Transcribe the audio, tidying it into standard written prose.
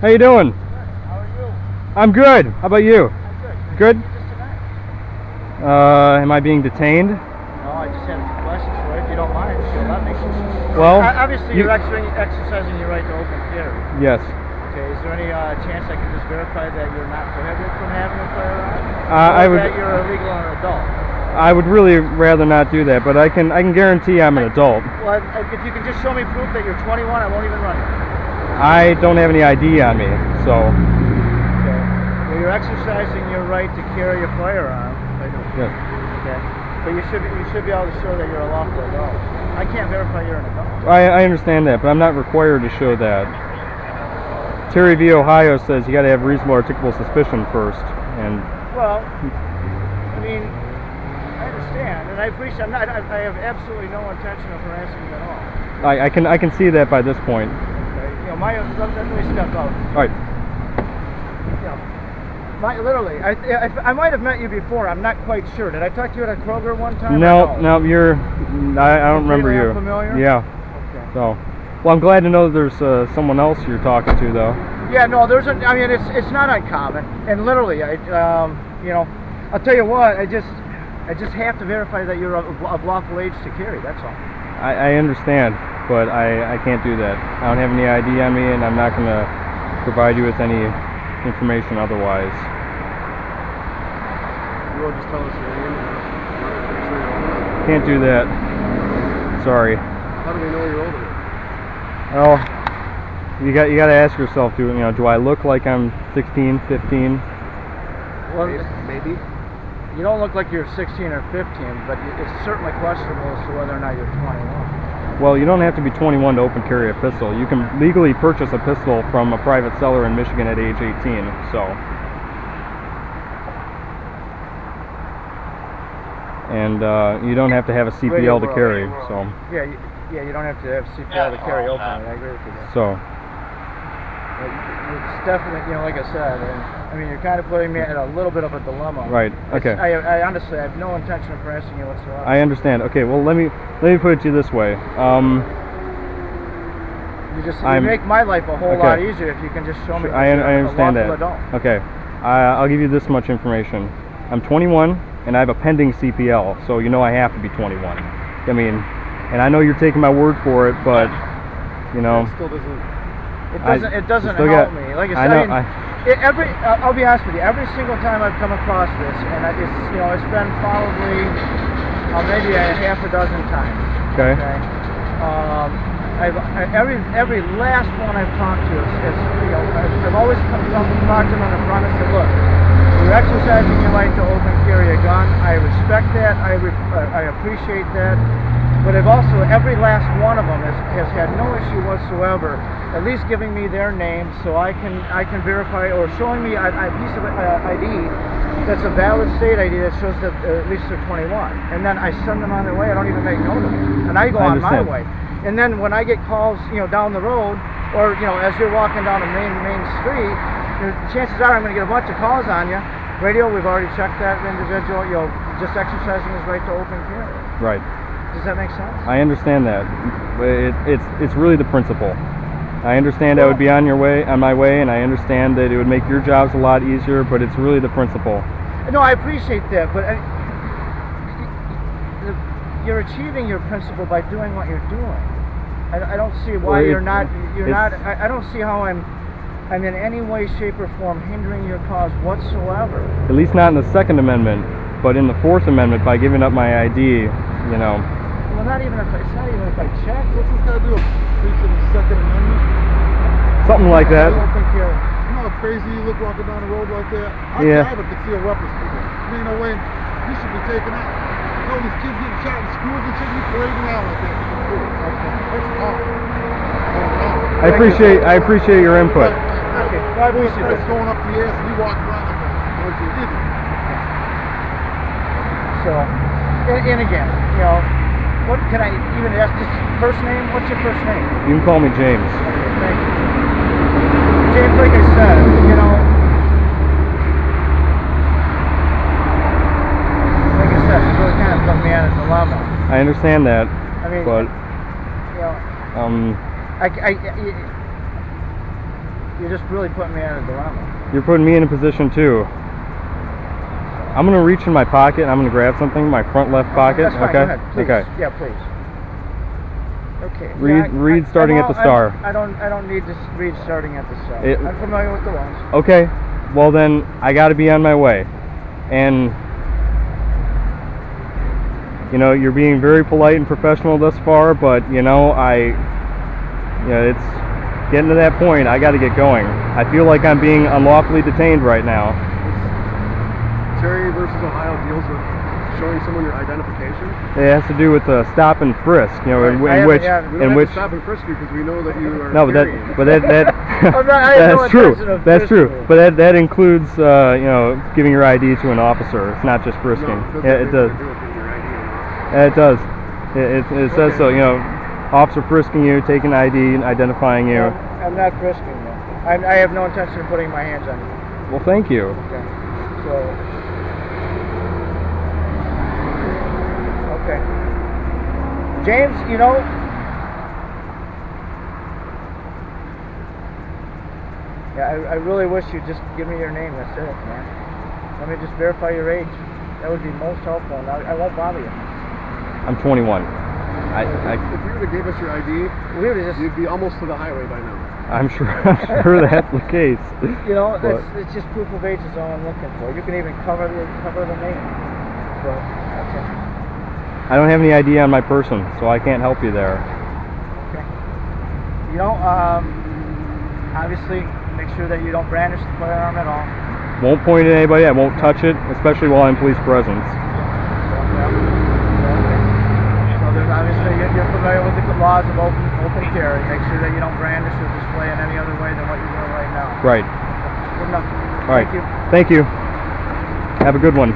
How you doing? How are you? I'm good. How about you? I'm Good? Just tonight. Am I being detained? No, I just had a few questions for you, if you don't mind. If you'll let me. Well, Obviously, you're exercising your right to open carry. Yes. Okay. Is there any chance I can just verify that you're not prohibited from having a firearm? That you're a legal adult? I would really rather not do that, but I can guarantee I'm an adult. Well, if you can just show me proof that you're 21, I won't even run you. I don't have any ID on me, so. Okay. Well, you're exercising your right to carry a firearm. Yes. Okay. But you should be able to show that you're a lawful adult. I can't verify you're an adult. I understand that, but I'm not required to show that. Terry v. Ohio says you got to have reasonable articulable suspicion first, and. Well, I mean, I understand, and I appreciate. I have absolutely no intention of harassing you at all. I can see that by this point. Okay. You know, let me step out. All right. You know, literally, I might have met you before. I'm not quite sure. Did I talk to you at a Kroger one time? No, you're. I don't remember you. Familiar? Yeah. Okay. So, well, I'm glad to know that there's someone else you're talking to, though. Yeah, no, I mean, it's not uncommon, and literally, you know, I'll tell you what, I just have to verify that you're of lawful age to carry. That's all. I understand, but I can't do that. I don't have any ID on me, and I'm not going to provide you with any information otherwise. You will just tell us your name. Can't do that. Sorry. How do we know you're older? Well, you got to ask yourself, do I look like I'm 16, 15? Well, maybe. You don't look like you're 16 or 15, but it's certainly questionable as to whether or not you're 21. Well, you don't have to be 21 to open carry a pistol. You can legally purchase a pistol from a private seller in Michigan at age 18. So, and you don't have to have a CPL to carry. So. Yeah, you don't have to have CPL to carry openly. I agree with you. So. It's definitely, like I said, I mean, you're kind of putting me in a little bit of a dilemma. Right. Okay. I honestly have no intention of harassing you whatsoever. I understand. Okay. Well, let me put it to you this way. You make my life a whole lot easier if you can just show me. I understand that. Adult. Okay. I'll give you this much information. I'm 21 and I have a pending CPL, so I have to be 21. I mean, and I know you're taking my word for it, but That still doesn't. It doesn't help me. Like I said, I'll be honest with you. Every single time I've come across this, and it's been probably maybe a half a dozen times. Okay. Every last one I've talked to is I've always talked to them on the front and said, look, you're exercising your right to open carry a gun. I respect that. I appreciate that. But I've also, every last one of them has had no issue whatsoever, at least giving me their name so I can verify, or showing me a piece of ID that's a valid state ID that shows that at least they're 21. And then I send them on their way. I don't even make note of it. And I go on my way. And then when I get calls, down the road, or, as you're walking down a main street, chances are I'm going to get a bunch of calls on you. Radio, we've already checked that individual, just exercising his right to open carry. Right. Does that make sense? I understand that. It's really the principle. I understand I would be on my way, and I understand that it would make your jobs a lot easier, but it's really the principle. No, I appreciate that, but you're achieving your principle by doing what you're doing. I don't see why you're not. I don't see how I'm in any way, shape, or form hindering your cause whatsoever. At least not in the Second Amendment, but in the Fourth Amendment by giving up my ID. Well, it's not even if I check. What's this got to do with preaching the Second Amendment? Something like that. I don't think you're. You know how crazy you look walking down the road like that? I have a concealed weapons permit. There ain't no way you should be taken out. You know these kids getting shot in schools and shit, you parading around like that. That's awful. I appreciate your input. Okay, well, I appreciate that. Going up the ass and you walking around like that. What you did. So, and again, what can I even ask? Just first name? What's your first name? You can call me James. Okay, thank you. James, like I said, you really kind of put me in a dilemma. I understand that. I mean, but you're just really putting me in a dilemma. You're putting me in a position too. I'm gonna reach in my pocket and I'm gonna grab something, my front left pocket. That's fine. Okay. Go ahead, please. Okay. Yeah, please. Okay. Read starting at the star. I don't need to read starting at the star. I'm familiar with the ones. Okay. Well then, I got to be on my way. And you know, you're being very polite and professional thus far, but you know, it's getting to that point. I got to get going. I feel like I'm being unlawfully detained right now. Terry versus Ohio deals with showing someone your identification. It has to do with stop and frisk, you know, Right. in We don't which have to stop and frisk you because we know that you are. no, but that that's true. intention of That's true. frisking. But that includes you know, giving your ID to an officer. It's not just frisking. No, Yeah, it does. It does. It says so. You know, officer frisking you, taking ID, and identifying you. I'm not frisking you. I have no intention of putting my hands on you. Well, thank you. Okay. So. Okay. James, you know, yeah, I really wish you'd just give me your name. That's it, man. Let me just verify your age. That would be most helpful, and I won't bother you. I'm 21. If you would have gave us your ID, you'd be almost to the highway by now. I'm sure that's the case. You know, it's just proof of age is all I'm looking for. You can even cover the name. But that's it. I don't have any ID on my person, so I can't help you there. Okay. You know, obviously, make sure that you don't brandish the firearm at all. Won't point at anybody. I won't touch it, especially while in police presence. So there's obviously you're familiar with the laws of open carry. Make sure that you don't brandish or display in any other way than what you're doing right now. Right. Good enough. All right. Thank you. Thank you. Have a good one.